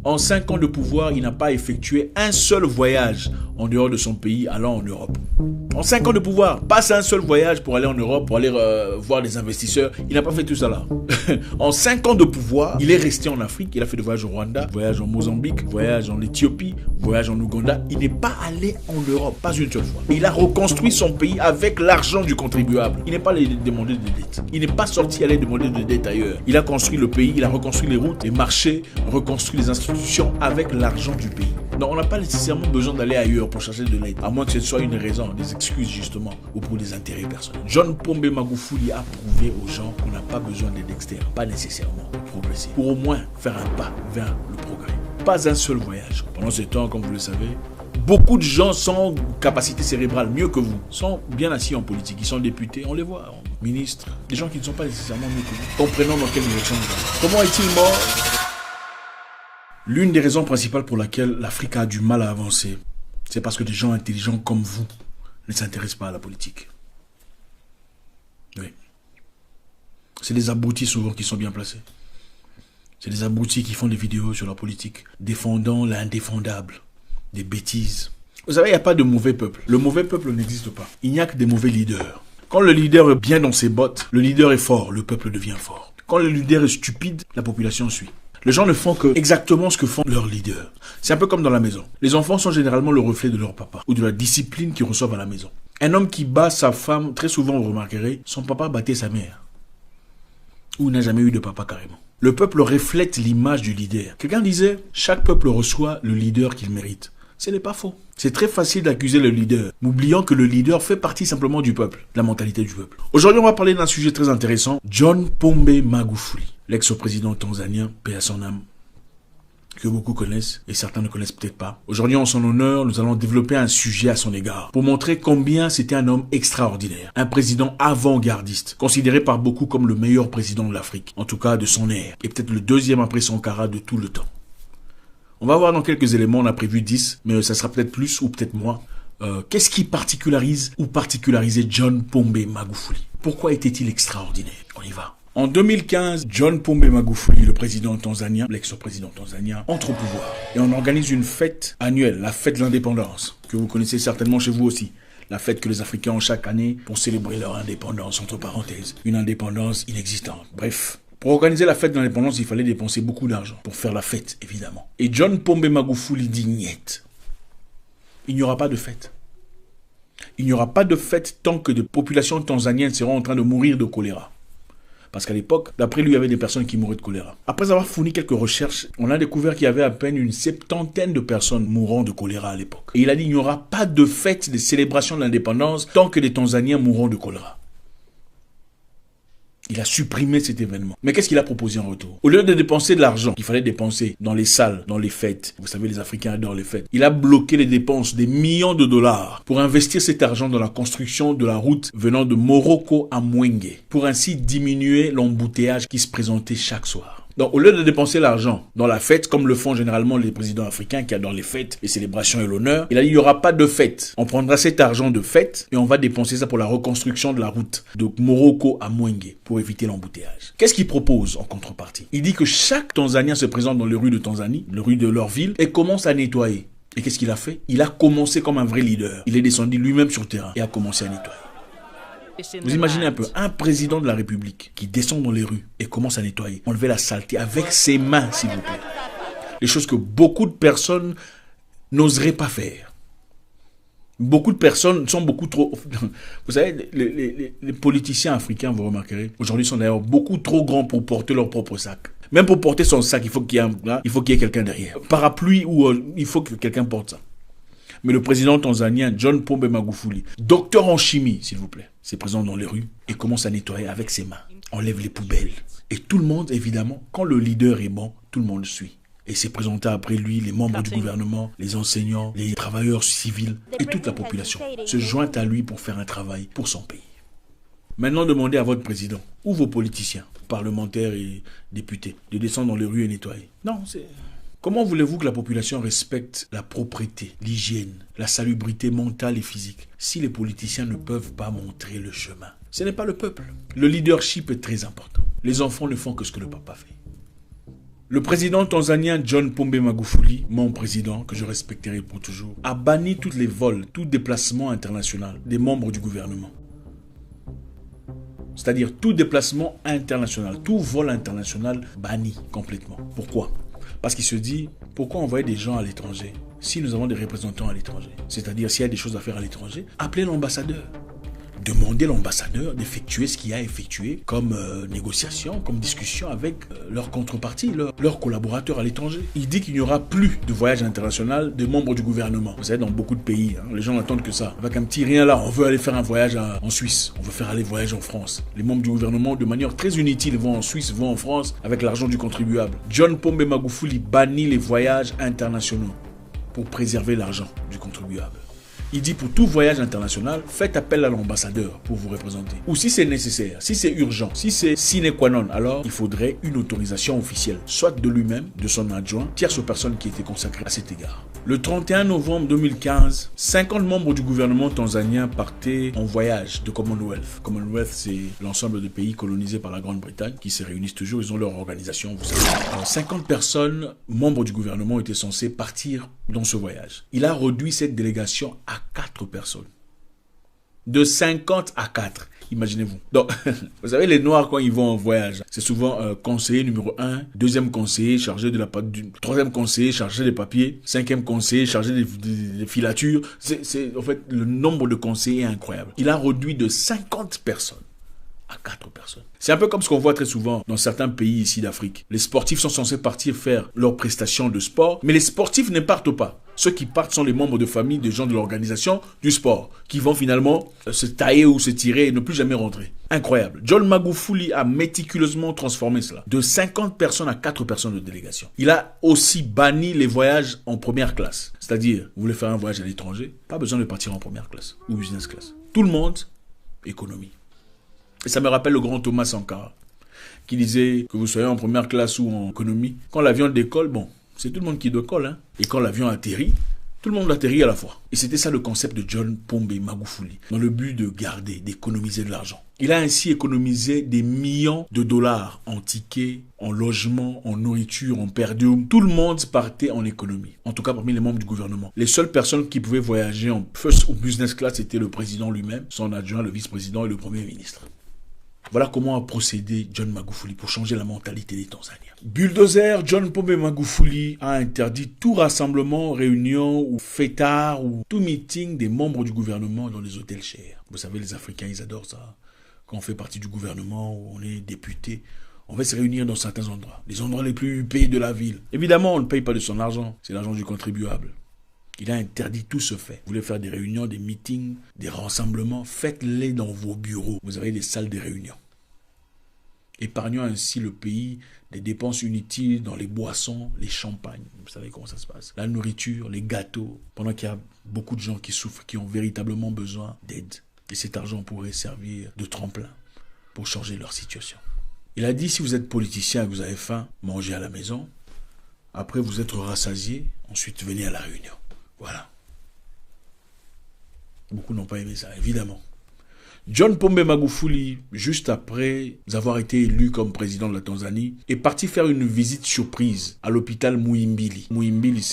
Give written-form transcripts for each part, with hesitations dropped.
En 5 ans de pouvoir, il n'a pas effectué un seul voyage en dehors de son pays allant en Europe. En 5 ans de pouvoir, pas un seul voyage pour aller en Europe, pour aller voir des investisseurs. Il n'a pas fait tout ça là. En 5 ans de pouvoir, il est resté en Afrique. Il a fait des voyages au Rwanda, voyage en Mozambique, voyage en Éthiopie, voyage en Ouganda. Il n'est pas allé en Europe, pas une seule fois. Il a reconstruit son pays avec l'argent du contribuable. Il n'est pas allé demander de dette. Il n'est pas sorti aller demander de dette ailleurs. Il a construit le pays, il a reconstruit les routes, les marchés, reconstruit les institutions avec l'argent du pays. Donc on n'a pas nécessairement besoin d'aller ailleurs pour chercher de l'aide, à moins que ce soit une raison, des excuses justement, ou pour des intérêts personnels. John Pombe Magufuli a prouvé aux gens qu'on n'a pas besoin d'aide externe, pas nécessairement pour progresser, pour au moins faire un pas vers le progrès. Pas un seul voyage. Pendant ce temps, comme vous le savez, beaucoup de gens sans capacité cérébrale, mieux que vous, sont bien assis en politique. Ils sont députés, on les voit, ministres, des gens qui ne sont pas nécessairement mieux que vous. Comprenons dans quelle direction nous allons. Comment est-il mort ? L'une des raisons principales pour laquelle l'Afrique a du mal à avancer, c'est parce que des gens intelligents comme vous ne s'intéressent pas à la politique. Oui. C'est des abrutis souvent qui sont bien placés. C'est des abrutis qui font des vidéos sur la politique, défendant l'indéfendable, des bêtises. Vous savez, il n'y a pas de mauvais peuple. Le mauvais peuple n'existe pas. Il n'y a que des mauvais leaders. Quand le leader est bien dans ses bottes, le leader est fort, le peuple devient fort. Quand le leader est stupide, la population suit. Les gens ne font que exactement ce que font leurs leaders. C'est un peu comme dans la maison. Les enfants sont généralement le reflet de leur papa ou de la discipline qu'ils reçoivent à la maison. Un homme qui bat sa femme, très souvent vous remarquerez, son papa battait sa mère. Ou n'a jamais eu de papa carrément. Le peuple reflète l'image du leader. Quelqu'un disait, chaque peuple reçoit le leader qu'il mérite. Ce n'est pas faux. C'est très facile d'accuser le leader, oubliant que le leader fait partie simplement du peuple, de la mentalité du peuple. Aujourd'hui, on va parler d'un sujet très intéressant. John Pombe Magufuli, l'ex-président tanzanien, paix à son âme, que beaucoup connaissent et certains ne connaissent peut-être pas. Aujourd'hui, en son honneur, nous allons développer un sujet à son égard pour montrer combien c'était un homme extraordinaire, un président avant-gardiste, considéré par beaucoup comme le meilleur président de l'Afrique, en tout cas de son ère, et peut-être le deuxième après Sankara de tout le temps. On va voir dans quelques éléments, on a prévu 10, mais ça sera peut-être plus ou peut-être moins. Qu'est-ce qui particularise ou particularisait John Pombe Magufuli? Pourquoi était-il extraordinaire? On y va. En 2015, John Pombe Magufuli, le président tanzanien, l'ex-président tanzanien, entre au pouvoir. Et on organise une fête annuelle, la fête de l'indépendance, que vous connaissez certainement chez vous aussi. La fête que les Africains ont chaque année pour célébrer leur indépendance, entre parenthèses. Une indépendance inexistante. Bref. Pour organiser la fête de l'indépendance, il fallait dépenser beaucoup d'argent pour faire la fête, évidemment. Et John Pombe Magufuli dit niet. Il n'y aura pas de fête. Il n'y aura pas de fête tant que des populations tanzaniennes seront en train de mourir de choléra. Parce qu'à l'époque, d'après lui, il y avait des personnes qui mouraient de choléra. Après avoir fourni quelques recherches, on a découvert qu'il y avait à peine une 70aine de personnes mourant de choléra à l'époque. Et il a dit, il n'y aura pas de fête de célébration de l'indépendance tant que des Tanzaniens mourront de choléra. Il a supprimé cet événement. Mais qu'est-ce qu'il a proposé en retour? Au lieu de dépenser de l'argent qu'il fallait dépenser dans les salles, dans les fêtes, vous savez, les Africains adorent les fêtes, il a bloqué les dépenses des millions de dollars pour investir cet argent dans la construction de la route venant de Morocco à Mwenge, pour ainsi diminuer l'embouteillage qui se présentait chaque soir. Donc, au lieu de dépenser l'argent dans la fête, comme le font généralement les présidents africains qui adorent les fêtes, les célébrations et l'honneur, il a dit, il n'y aura pas de fête. On prendra cet argent de fête et on va dépenser ça pour la reconstruction de la route de Morocco à Mwenge pour éviter l'embouteillage. Qu'est-ce qu'il propose en contrepartie? Il dit que chaque Tanzanien se présente dans les rues de Tanzanie, les rues de leur ville, et commence à nettoyer. Et qu'est-ce qu'il a fait? Il a commencé comme un vrai leader. Il est descendu lui-même sur le terrain et a commencé à nettoyer. Vous imaginez un peu, un président de la République qui descend dans les rues et commence à nettoyer, enlever la saleté avec ses mains, s'il vous plaît. Les choses que beaucoup de personnes n'oseraient pas faire. Beaucoup de personnes sont beaucoup trop... Vous savez, les politiciens africains, vous remarquerez, aujourd'hui sont d'ailleurs beaucoup trop grands pour porter leur propre sac. Même pour porter son sac, il faut qu'il y ait quelqu'un derrière. Parapluie, ou il faut que quelqu'un porte ça. Mais le président tanzanien, John Pombe Magufuli, docteur en chimie, s'il vous plaît, s'est présent dans les rues et commence à nettoyer avec ses mains. Enlève les poubelles. Et tout le monde, évidemment, quand le leader est bon, tout le monde suit. Et s'est présenté après lui, les membres du gouvernement, les enseignants, les travailleurs civils et toute la population se joint à lui pour faire un travail pour son pays. Maintenant, demandez à votre président ou vos politiciens, parlementaires et députés, de descendre dans les rues et nettoyer. Non, c'est... Comment voulez-vous que la population respecte la propreté, l'hygiène, la salubrité mentale et physique si les politiciens ne peuvent pas montrer le chemin? Ce n'est pas le peuple. Le leadership est très important. Les enfants ne font que ce que le papa fait. Le président tanzanien John Pombe Magufuli, mon président, que je respecterai pour toujours, a banni tous les vols, tout déplacement international des membres du gouvernement. C'est-à-dire tout déplacement international, tout vol international banni complètement. Pourquoi? Parce qu'il se dit, pourquoi envoyer des gens à l'étranger si nous avons des représentants à l'étranger? C'est-à-dire s'il y a des choses à faire à l'étranger, appelez l'ambassadeur. Demandez à l'ambassadeur d'effectuer ce qu'il a effectué comme négociation, comme discussion avec leur contrepartie, leurs collaborateurs à l'étranger. Il dit qu'il n'y aura plus de voyage international de membres du gouvernement. Vous savez, dans beaucoup de pays, les gens n'attendent que ça. Avec un petit rien là, on veut aller faire un voyage en Suisse, on veut faire aller voyage en France. Les membres du gouvernement, de manière très inutile, vont en Suisse, vont en France avec l'argent du contribuable. John Pombe Magufuli bannit les voyages internationaux pour préserver l'argent du contribuable. Il dit pour tout voyage international, faites appel à l'ambassadeur pour vous représenter. Ou si c'est nécessaire, si c'est urgent, si c'est sine qua non, alors il faudrait une autorisation officielle, soit de lui-même, de son adjoint, tierce personne qui étaient consacrées à cet égard. Le 31 novembre 2015, 50 membres du gouvernement tanzanien partaient en voyage de Commonwealth. Commonwealth, c'est l'ensemble de pays colonisés par la Grande-Bretagne qui se réunissent toujours, ils ont leur organisation, vous savez. 50 personnes, membres du gouvernement, étaient censées partir dans ce voyage. Il a réduit cette délégation à 4 personnes. De 50 à 4. Imaginez-vous. Donc, vous savez, les Noirs, quand ils vont en voyage, c'est souvent conseiller numéro 1, deuxième conseiller chargé de la troisième conseiller chargé des papiers, cinquième conseiller chargé des filatures. En fait, le nombre de conseillers est incroyable. Il a réduit de 50 personnes à 4 personnes. C'est un peu comme ce qu'on voit très souvent dans certains pays ici d'Afrique. Les sportifs sont censés partir faire leurs prestations de sport, mais les sportifs ne partent pas. Ceux qui partent sont les membres de famille des gens de l'organisation du sport, qui vont finalement se tailler ou se tirer et ne plus jamais rentrer. Incroyable. John Magufuli a méticuleusement transformé cela. De 50 personnes à 4 personnes de délégation. Il a aussi banni les voyages en première classe. C'est-à-dire, vous voulez faire un voyage à l'étranger, pas besoin de partir en première classe ou business class. Tout le monde, économie. Et ça me rappelle le grand Thomas Sankara, qui disait que vous soyez en première classe ou en économie, quand l'avion décolle, bon, c'est tout le monde qui décolle, hein. Et quand l'avion atterrit, tout le monde atterrit à la fois. Et c'était ça le concept de John Pombe Magufuli, dans le but de garder, d'économiser de l'argent. Il a ainsi économisé des millions de dollars en tickets, en logements, en nourriture, en per diem. Tout le monde partait en économie. En tout cas, parmi les membres du gouvernement. Les seules personnes qui pouvaient voyager en first ou business class, c'était le président lui-même, son adjoint, le vice-président et le premier ministre. Voilà comment a procédé John Magufuli pour changer la mentalité des Tanzaniens. Bulldozer, John Pombe Magufuli a interdit tout rassemblement, réunion ou fêtard ou tout meeting des membres du gouvernement dans les hôtels chers. Vous savez, les Africains, ils adorent ça. Quand on fait partie du gouvernement ou on est député, on va se réunir dans certains endroits. Les endroits les plus huppés de la ville. Évidemment, on ne paye pas de son argent. C'est l'argent du contribuable. Il a interdit tout ce fait. Vous voulez faire des réunions, des meetings, des rassemblements, faites-les dans vos bureaux. Vous avez des salles de réunion. Épargnant ainsi le pays des dépenses inutiles dans les boissons, les champagnes. Vous savez comment ça se passe. La nourriture, les gâteaux. Pendant qu'il y a beaucoup de gens qui souffrent, qui ont véritablement besoin d'aide. Et cet argent pourrait servir de tremplin pour changer leur situation. Il a dit, si vous êtes politicien et que vous avez faim, mangez à la maison. Après, vous êtes rassasié. Ensuite, venez à la réunion. Voilà. Beaucoup n'ont pas aimé ça, évidemment. John Pombe Magufuli, juste après avoir été élu comme président de la Tanzanie, est parti faire une visite surprise à l'hôpital Muhimbili. Muhimbili,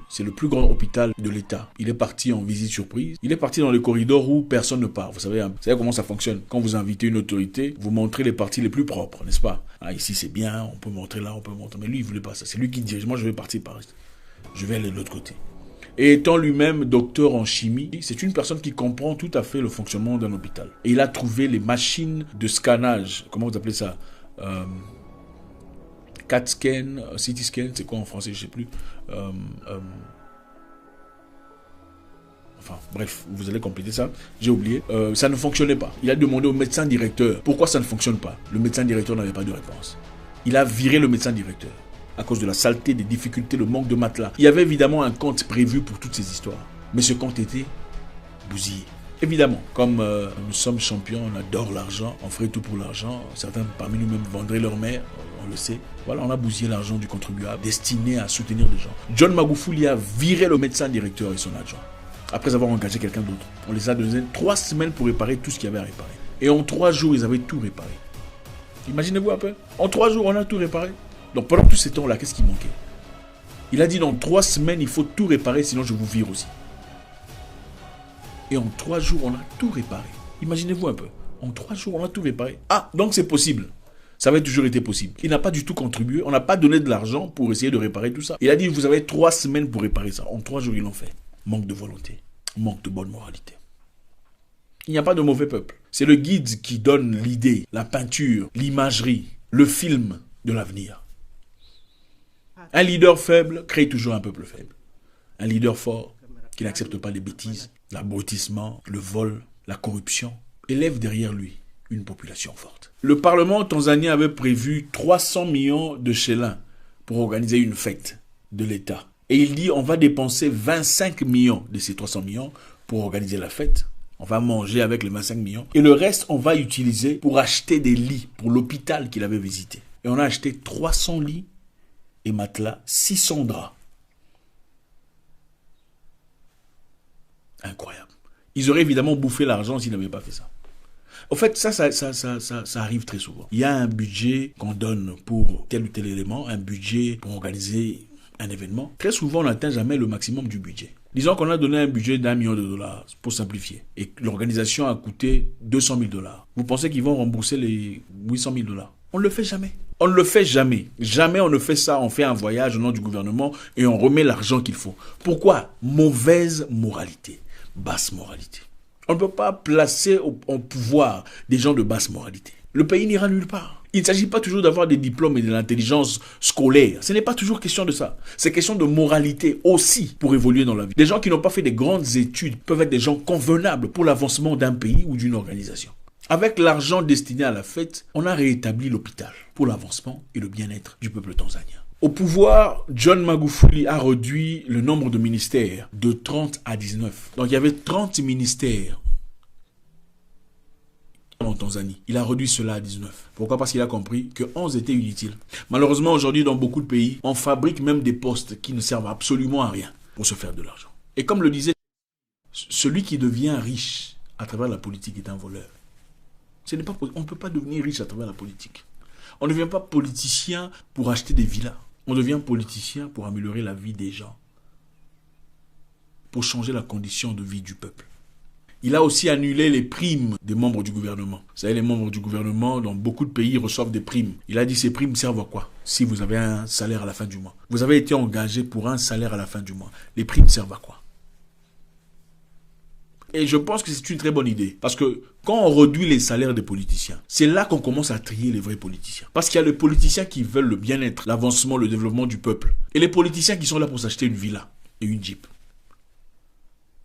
c'est le plus grand hôpital de l'État. Il est parti en visite surprise. Il est parti dans les corridors où personne ne part. Vous savez comment ça fonctionne. Quand vous invitez une autorité, vous montrez les parties les plus propres, n'est-ce pas? Ah, ici c'est bien, on peut montrer là, on peut montrer. Mais lui, il ne voulait pas ça. C'est lui qui dirige. Moi, je vais partir par ici. Je vais aller de l'autre côté. Et étant lui-même docteur en chimie, c'est une personne qui comprend tout à fait le fonctionnement d'un hôpital. Et il a trouvé les machines de scannage, comment vous appelez ça, CAT scan, CT scan, c'est quoi en français, je ne sais plus. Enfin, bref, vous allez compléter ça, j'ai oublié. Ça ne fonctionnait pas. Il a demandé au médecin directeur pourquoi ça ne fonctionne pas. Le médecin directeur n'avait pas de réponse. Il a viré le médecin directeur. À cause de la saleté, des difficultés, le manque de matelas. Il y avait évidemment un compte prévu pour toutes ces histoires. Mais ce compte était bousillé. Évidemment, comme nous sommes champions, on adore l'argent, on ferait tout pour l'argent. Certains parmi nous-mêmes vendraient leur mère, on le sait. Voilà, on a bousillé l'argent du contribuable destiné à soutenir des gens. John Magufuli a viré le médecin directeur et son adjoint. Après avoir engagé quelqu'un d'autre. On les a donné 3 semaines pour réparer tout ce qu'il y avait à réparer. Et en 3 jours, ils avaient tout réparé. Imaginez-vous un peu. En 3 jours, on a tout réparé. Donc pendant tous ces temps-là, qu'est-ce qui manquait? Il a dit dans 3 semaines, il faut tout réparer, sinon je vous vire aussi. Et en 3 jours, on a tout réparé. Imaginez-vous un peu. En 3 jours, on a tout réparé. Ah, donc c'est possible. Ça avait toujours été possible. Il n'a pas du tout contribué. On n'a pas donné de l'argent pour essayer de réparer tout ça. Il a dit, vous avez 3 semaines pour réparer ça. En 3 jours, ils l'ont fait. Manque de volonté. Manque de bonne moralité. Il n'y a pas de mauvais peuple. C'est le guide qui donne l'idée, la peinture, l'imagerie, le film de l'avenir. Un leader faible crée toujours un peuple faible. Un leader fort qui n'accepte pas les bêtises, l'abrutissement, le vol, la corruption, élève derrière lui une population forte. Le Parlement tanzanien avait prévu 300 millions de shillings pour organiser une fête de l'État. Et il dit on va dépenser 25 millions de ces 300 millions pour organiser la fête. On va manger avec les 25 millions. Et le reste, on va utiliser pour acheter des lits pour l'hôpital qu'il avait visité. Et on a acheté 300 lits et matelas, 600 draps. Incroyable. Ils auraient évidemment bouffé l'argent s'ils n'avaient pas fait ça. Au fait, ça arrive très souvent. Il y a un budget qu'on donne pour tel ou tel élément, un budget pour organiser un événement. Très souvent, on n'atteint jamais le maximum du budget. Disons qu'on a donné un budget d'1 million de dollars, pour simplifier, et l'organisation a coûté 200 000 dollars. Vous pensez qu'ils vont rembourser les 800 000 dollars? On ne le fait jamais. On ne le fait jamais. Jamais on ne fait ça. On fait un voyage au nom du gouvernement et on remet l'argent qu'il faut. Pourquoi? Mauvaise moralité. Basse moralité. On ne peut pas placer au pouvoir des gens de basse moralité. Le pays n'ira nulle part. Il ne s'agit pas toujours d'avoir des diplômes et de l'intelligence scolaire. Ce n'est pas toujours question de ça. C'est question de moralité aussi pour évoluer dans la vie. Des gens qui n'ont pas fait des grandes études peuvent être des gens convenables pour l'avancement d'un pays ou d'une organisation. Avec l'argent destiné à la fête, on a rétabli l'hôpital pour l'avancement et le bien-être du peuple tanzanien. Au pouvoir, John Magufuli a réduit le nombre de ministères de 30 à 19. Donc il y avait 30 ministères en Tanzanie. Il a réduit cela à 19. Pourquoi? Parce qu'il a compris que 11 étaient inutiles. Malheureusement, aujourd'hui, dans beaucoup de pays, on fabrique même des postes qui ne servent absolument à rien pour se faire de l'argent. Et comme le disait, celui qui devient riche à travers la politique est un voleur. On ne peut pas devenir riche à travers la politique. On ne devient pas politicien pour acheter des villas. On devient politicien pour améliorer la vie des gens. Pour changer la condition de vie du peuple. Il a aussi annulé les primes des membres du gouvernement. Vous savez, les membres du gouvernement, dans beaucoup de pays, reçoivent des primes. Il a dit ces primes servent à quoi? Si vous avez un salaire à la fin du mois. Vous avez été engagé pour un salaire à la fin du mois. Les primes servent à quoi? Et je pense que c'est une très bonne idée. Parce que quand on réduit les salaires des politiciens, c'est là qu'on commence à trier les vrais politiciens. Parce qu'il y a les politiciens qui veulent le bien-être, l'avancement, le développement du peuple. Et les politiciens qui sont là pour s'acheter une villa et une Jeep.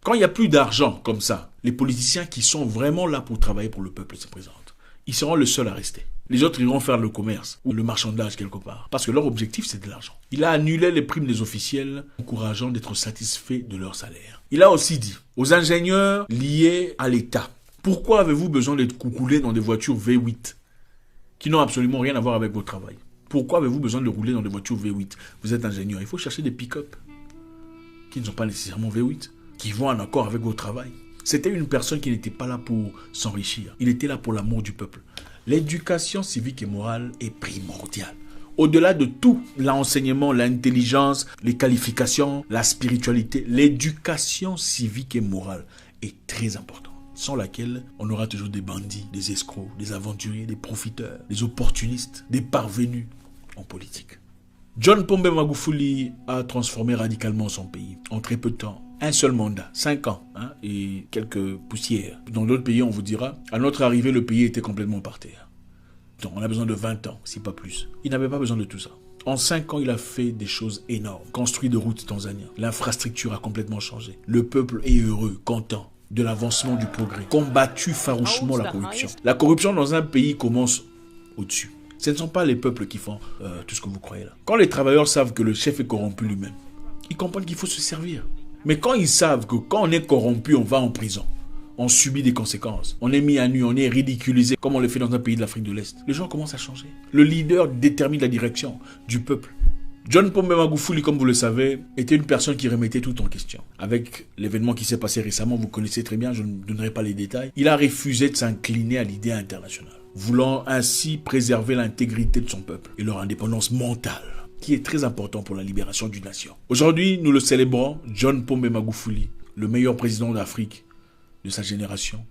Quand il n'y a plus d'argent comme ça, les politiciens qui sont vraiment là pour travailler pour le peuple se présentent. Ils seront les seuls à rester. Les autres iront faire le commerce ou le marchandage quelque part. Parce que leur objectif, c'est de l'argent. Il a annulé les primes des officiels, encourageant d'être satisfaits de leur salaire. Il a aussi dit aux ingénieurs liés à l'État, pourquoi avez-vous besoin d'être coucoulés dans des voitures V8 qui n'ont absolument rien à voir avec votre travail? Pourquoi avez-vous besoin de rouler dans des voitures V8? Vous êtes ingénieur. Il faut chercher des pick-up qui ne sont pas nécessairement V8, qui vont en accord avec votre travail. C'était une personne qui n'était pas là pour s'enrichir. Il était là pour l'amour du peuple. L'éducation civique et morale est primordiale. Au-delà de tout, l'enseignement, l'intelligence, les qualifications, la spiritualité, l'éducation civique et morale est très importante. Sans laquelle, on aura toujours des bandits, des escrocs, des aventuriers, des profiteurs, des opportunistes, des parvenus en politique. John Pombe Magufuli a transformé radicalement son pays en très peu de temps. Un seul mandat, 5 ans, et quelques poussières. Dans d'autres pays, on vous dira, à notre arrivée, le pays était complètement par terre. Donc, on a besoin de 20 ans, si pas plus. Il n'avait pas besoin de tout ça. En 5 ans, il a fait des choses énormes. Construit de routes tanzaniennes. L'infrastructure a complètement changé. Le peuple est heureux, content de l'avancement du progrès. Combattu farouchement la corruption. La corruption dans un pays commence au-dessus. Ce ne sont pas les peuples qui font tout ce que vous croyez là. Quand les travailleurs savent que le chef est corrompu lui-même, ils comprennent qu'il faut se servir. Mais quand ils savent que quand on est corrompu, on va en prison, on subit des conséquences, on est mis à nu, on est ridiculisé, comme on le fait dans un pays de l'Afrique de l'Est, les gens commencent à changer. Le leader détermine la direction du peuple. John Pombe Magufuli, comme vous le savez, était une personne qui remettait tout en question. Avec l'événement qui s'est passé récemment, vous connaissez très bien, je ne donnerai pas les détails, il a refusé de s'incliner à l'idée internationale. voulant ainsi préserver l'intégrité de son peuple et leur indépendance mentale, qui est très important pour la libération d'une nation. Aujourd'hui, nous le célébrons, John Pombe Magufuli, le meilleur président d'Afrique de sa génération,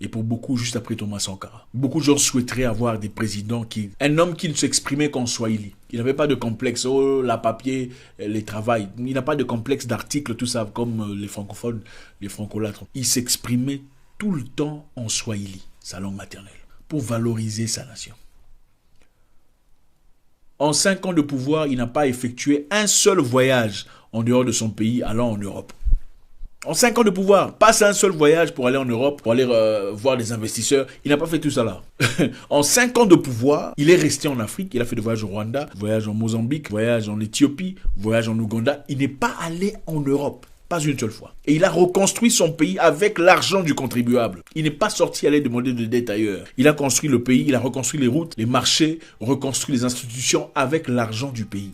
et pour beaucoup, juste après Thomas Sankara. Beaucoup de gens souhaiteraient avoir des présidents un homme qui ne s'exprimait qu'en Swahili. Il n'avait pas de complexe, oh, la papier, les travails. Il n'a pas de complexe d'articles, tout ça, comme les francophones, les francolâtres. Il s'exprimait tout le temps en Swahili, sa langue maternelle, pour valoriser sa nation. En 5 ans de pouvoir, il n'a pas effectué un seul voyage en dehors de son pays, allant en Europe. En 5 ans de pouvoir, pas un seul voyage pour aller en Europe, pour aller voir des investisseurs. Il n'a pas fait tout ça là. En 5 ans de pouvoir, il est resté en Afrique. Il a fait des voyages au Rwanda, voyage en Mozambique, voyage en Éthiopie, voyage en Ouganda. Il n'est pas allé en Europe. Pas une seule fois. Et il a reconstruit son pays avec l'argent du contribuable. Il n'est pas sorti aller demander de dette ailleurs. Il a construit le pays, il a reconstruit les routes, les marchés, reconstruit les institutions avec l'argent du pays.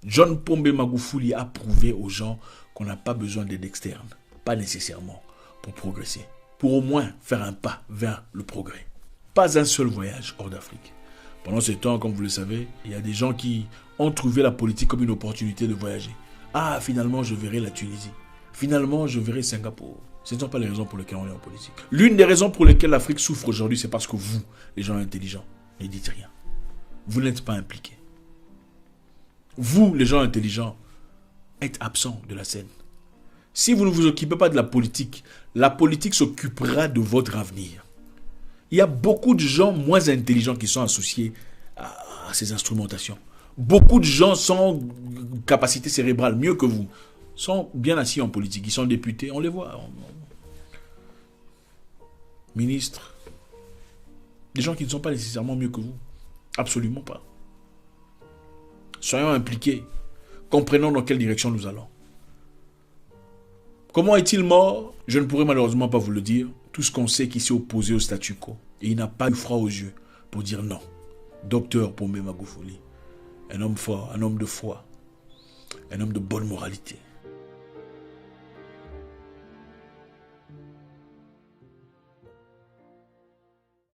John Pombe Magufuli a prouvé aux gens qu'on n'a pas besoin d'aide externe, pas nécessairement, pour progresser. Pour au moins faire un pas vers le progrès. Pas un seul voyage hors d'Afrique. Pendant ce temps, comme vous le savez, il y a des gens qui ont trouvé la politique comme une opportunité de voyager. Ah, finalement, je verrai la Tunisie. Finalement, je verrai Singapour. Ce ne sont pas les raisons pour lesquelles on est en politique. L'une des raisons pour lesquelles l'Afrique souffre aujourd'hui, c'est parce que vous, les gens intelligents, ne dites rien. Vous n'êtes pas impliqués. Vous, les gens intelligents, êtes absents de la scène. Si vous ne vous occupez pas de la politique s'occupera de votre avenir. Il y a beaucoup de gens moins intelligents qui sont associés à ces instrumentations. Beaucoup de gens sans capacité cérébrale, mieux que vous, sont bien assis en politique. Ils sont députés, on les voit. Ministres. Des gens qui ne sont pas nécessairement mieux que vous. Absolument pas. Soyons impliqués. Comprenons dans quelle direction nous allons. Comment est-il mort? Je ne pourrais malheureusement pas vous le dire. Tout ce qu'on sait qu'il s'est opposé au statu quo. Et il n'a pas eu froid aux yeux pour dire non. Docteur Pombe Magufuli. Un homme fort, un homme de foi. Un homme de bonne moralité.